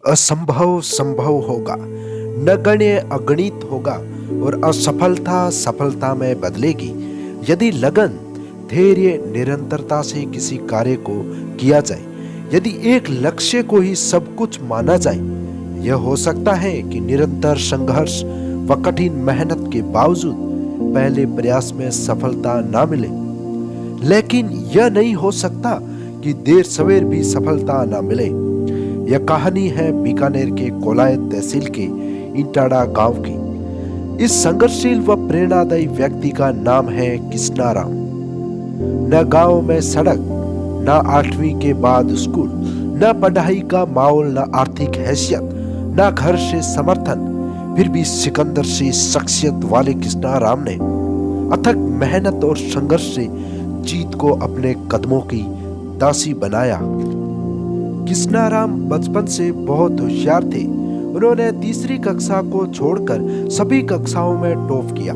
असंभव संभव होगा, नगण्य अगणित होगा और असफलता सफलता में बदलेगी यदि लगन, धैर्य, निरंतरता से किसी कार्य को किया जाए। यदि एक लक्ष्य को ही सब कुछ माना जाए, यह हो सकता है कि निरंतर संघर्ष व कठिन मेहनत के बावजूद पहले प्रयास में सफलता ना मिले, लेकिन यह नहीं हो सकता कि देर सवेर भी सफलता ना मिले। यह कहानी है बीकानेर के कोलायत तहसील के इंटाड़ा गांव की। इस संघर्षशील व प्रेरणादायी व्यक्ति का नाम है किस्नाराम। न गांव में सड़क, न 8वीं के बाद स्कूल, न पढ़ाई का माहौल, न आर्थिक हैसियत, न घर से समर्थन, फिर भी सिकंदर सी शख्सियत वाले किस्नाराम ने अथक मेहनत और संघर्ष से जीत को अपने कदमों की दासी बनाया। किस्नाराम बचपन से बहुत होशियार थे। उन्होंने तीसरी कक्षा को छोड़कर सभी कक्षाओं में टॉप किया।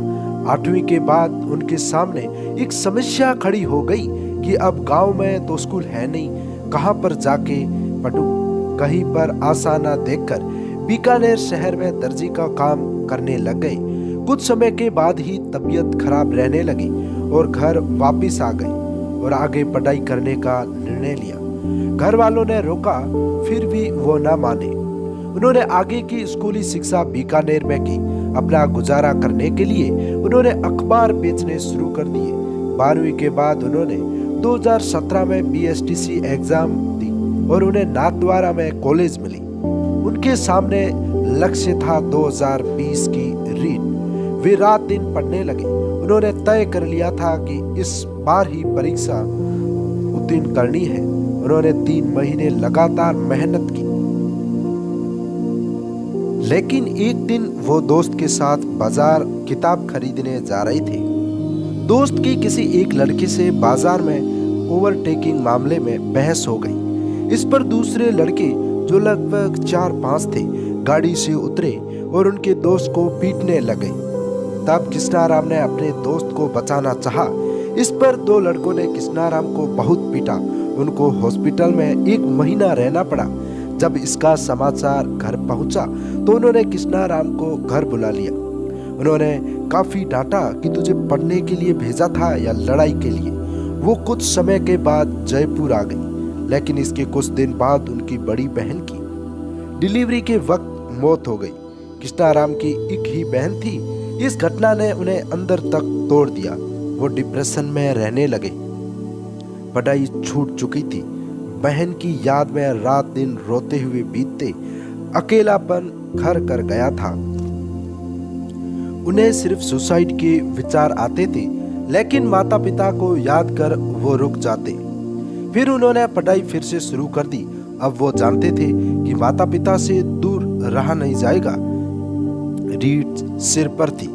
8वीं के बाद उनके सामने एक समस्या खड़ी हो गई कि अब गांव में तो स्कूल है नहीं, कहां पर जाके पढ़ूं। कहीं पर आशा न देखकर बीकानेर शहर में दर्जी का काम करने लग गए। कुछ समय के बाद ही तबीयत खराब रहने लगी और घर वापस आ गए और आगे पढ़ाई करने का निर्णय लिया। घर वालों ने रोका, फिर भी वो न माने। उन्होंने आगे की स्कूली शिक्षा बीकानेर में की। अपना गुजारा करने के लिए उन्होंने अखबार बेचने शुरू कर दिए। 12वीं के बाद उन्होंने 2017 में बीएसटीसी एग्जाम दी और उन्हें नाथद्वारा में कॉलेज मिली। उनके सामने लक्ष्य था 2020 की रीट। वे रात दिन पढ़ने लगे। उन्होंने तय कर लिया था कि इस बार ही परीक्षा उत्तीर्ण करनी है। उन्होंने 3 महीने लगातार मेहनत की। लेकिन एक दिन वो दोस्त के साथ बाजार किताब खरीदने जा रहे थे। दोस्त की किसी एक लड़के से बाजार में ओवरटेकिंग मामले में बहस हो गई। इस पर दूसरे लड़के, जो लगभग 4-5 थे, गाड़ी से उतरे और उनके दोस्त को पीटने लगे। तब किस्नाराम ने अपने दोस्त को बचाना चाहा। इस पर 2 लड़कों ने किस्नाराम को बहुत पीटा। उनको हॉस्पिटल में 1 महीना रहना पड़ा। जब इसका समाचार घर पहुंचा तो उन्होंने किस्नाराम को घर बुला लिया। उन्होंने काफी डांटा कि तुझे पढ़ने के लिए भेजा था या लड़ाई के लिए। वो कुछ समय के बाद जयपुर आ गई, लेकिन इसके कुछ दिन बाद उनकी बड़ी बहन की डिलीवरी के वक्त मौत हो गई। किस्नाराम की एक ही बहन थी। इस घटना ने उन्हें अंदर तक तोड़ दिया। वो डिप्रेशन में रहने लगे। पढ़ाई छूट चुकी थी। बहन की याद में रात दिन रोते हुए बीतते। अकेलापन घर कर गया था। उन्हें सिर्फ सुसाइड के विचार आते थे, लेकिन माता पिता को याद कर वो रुक जाते। फिर उन्होंने पढ़ाई फिर से शुरू कर दी। अब वो जानते थे कि माता पिता से दूर रहा नहीं जाएगा। रीट सिर पर थी।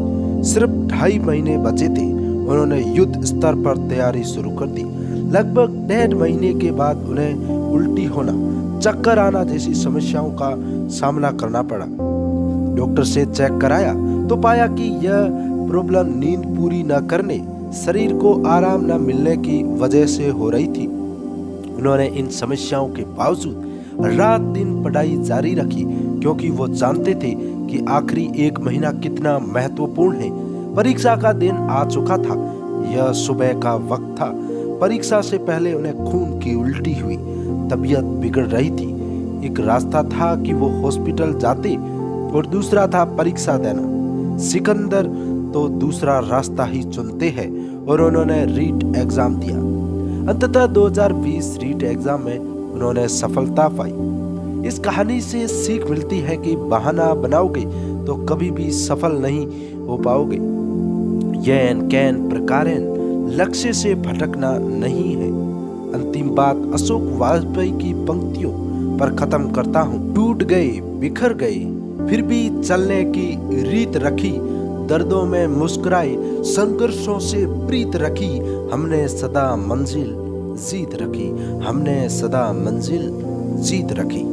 सिर्फ 2.5 महीने बचे थे। उन्होंने युद्ध स्तर पर तैयारी शुरू कर दी। लगभग 1.5 महीने के बाद उन्हें उल्टी होना, चक्कर आना जैसी समस्याओं का सामना करना पड़ा। डॉक्टर से चेक कराया तो पाया कि यह प्रॉब्लम नींद पूरी न करने, शरीर को आराम न मिलने की वजह से हो रही थी। उन्होंने इन समस्याओं के बावजूद रात दिन पढ़ाई जारी रखी, क्योंकि वो जानते थे कि आखिरी 1 महीना कितना महत्वपूर्ण है। परीक्षा का दिन आ चुका था। यह सुबह का वक्त था। परीक्षा से पहले उन्हें खून की उल्टी हुई। तबीयत बिगड़ रही थी। एक रास्ता था कि वो हॉस्पिटल जाते और दूसरा था परीक्षा देना। सिकंदर तो दूसरा रास्ता ही चुनते हैं और उन्होंने रीट एग्जाम दिया। अंततः 2020 रीट एग्जाम में उन्होंने सफलता पाई। इस कहानी से सीख मिलती है कि बहाना बनाओगे तो कभी भी सफल नहीं हो पाओगे। यैन कैन प्रकारेण लक्ष्य से भटकना नहीं है। अंतिम बात अशोक वाजपेयी की पंक्तियों पर खत्म करता हूँ। टूट गए, बिखर गए, फिर भी चलने की रीत रखी। दर्दों में मुस्कुराए, संघर्षों से प्रीत रखी। हमने सदा मंजिल जीत रखी। हमने सदा मंजिल जीत रखी।